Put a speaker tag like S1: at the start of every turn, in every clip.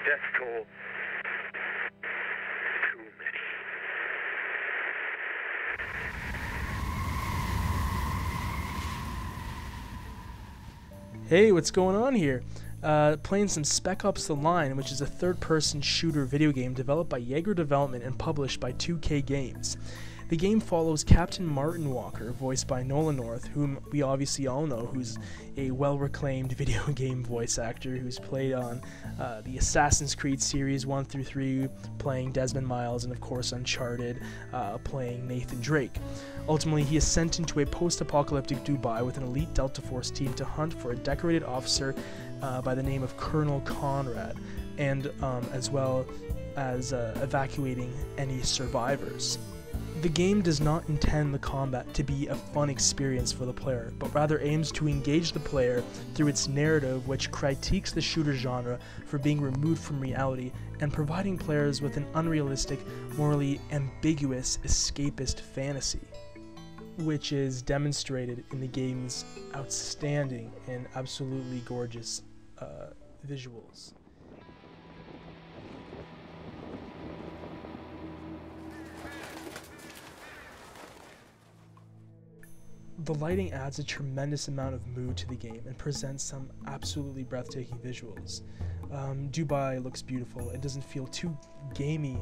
S1: Death toll. Too many.
S2: Hey, what's going on here? Playing some Spec Ops: The Line, which is a third-person shooter video game developed by Jaeger Development and published by 2K Games. The game follows Captain Martin Walker, voiced by Nolan North, whom we obviously all know, who's a well-reclaimed video game voice actor who's played on the Assassin's Creed series 1 through 3, playing Desmond Miles, and of course Uncharted, playing Nathan Drake. Ultimately, he is sent into a post-apocalyptic Dubai with an elite Delta Force team to hunt for a decorated officer by the name of Colonel Conrad, and as well as evacuating any survivors. The game does not intend the combat to be a fun experience for the player, but rather aims to engage the player through its narrative, which critiques the shooter genre for being removed from reality and providing players with an unrealistic, morally ambiguous, escapist fantasy, which is demonstrated in the game's outstanding and absolutely gorgeous visuals. The lighting adds a tremendous amount of mood to the game and presents some absolutely breathtaking visuals. Dubai looks beautiful. It doesn't feel too gamey,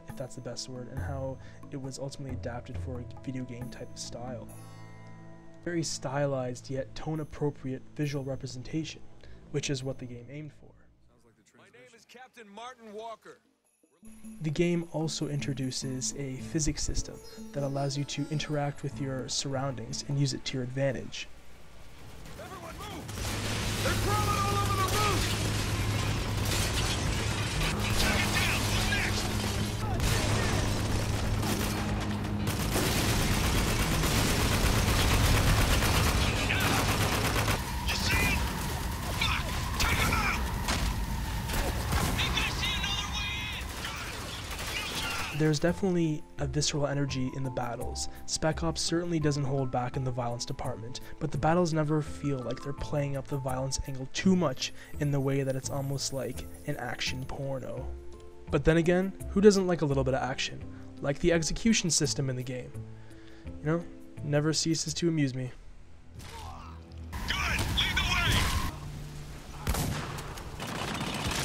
S2: if that's the best word, and how it was ultimately adapted for a video game type of style. Very stylized yet tone-appropriate visual representation, which is what the game aimed for.
S3: My name is Captain Martin Walker.
S2: The game also introduces a physics system that allows you to interact with your surroundings and use it to your advantage.
S3: Everyone move! They're crawling all over the roof! Check it down! Who's next? You see him? Fuck! Take him out! Ain't gonna see another way in!
S2: There's definitely a visceral energy in the battles. Spec Ops certainly doesn't hold back in the violence department, but the battles never feel like they're playing up the violence angle too much in the way that it's almost like an action porno. But then again, who doesn't like a little bit of action? Like the execution system in the game. You know, never ceases to amuse me.
S3: Good! Lead the way!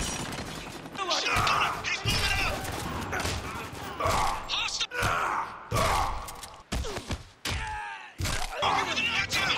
S3: He's moving up! Hostile! Walker with an knockdown!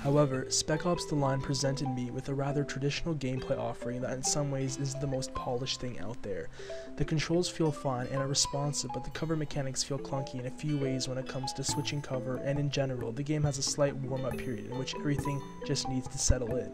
S2: However, Spec Ops: The Line presented me with a rather traditional gameplay offering that in some ways is the most polished thing out there. The controls feel fine and are responsive, but the cover mechanics feel clunky in a few ways when it comes to switching cover, and in general, the game has a slight warm-up period in which everything just needs to settle in.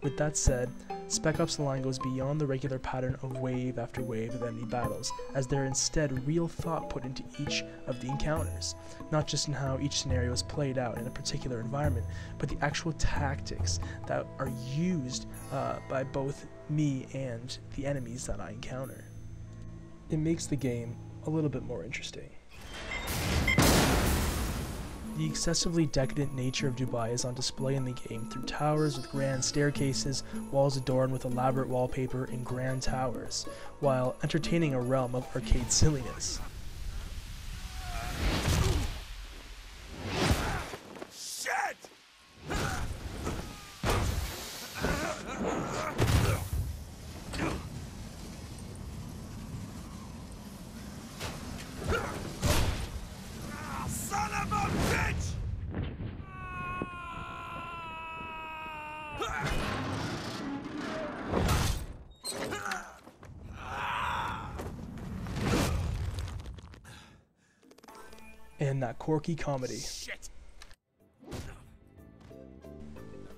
S2: With that said, Spec Ops: The Line goes beyond the regular pattern of wave after wave of enemy battles, as there are instead real thought put into each of the encounters, not just in how each scenario is played out in a particular environment, but the actual tactics that are used by both me and the enemies that I encounter. It makes the game a little bit more interesting. The excessively decadent nature of Dubai is on display in the game through towers with grand staircases, walls adorned with elaborate wallpaper, and grand towers, while entertaining a realm of arcade silliness.
S3: Shit! Son of a bitch!
S2: And that quirky comedy.
S3: Shit!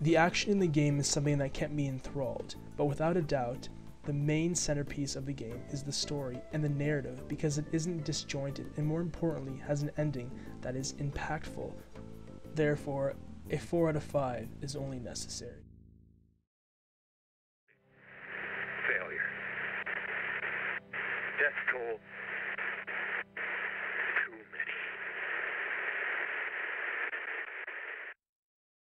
S2: The action in the game is something that kept me enthralled, but without a doubt, the main centerpiece of the game is the story and the narrative, because it isn't disjointed and, more importantly, has an ending that is impactful. Therefore, a 4 out of 5 is only necessary.
S1: Failure. Death toll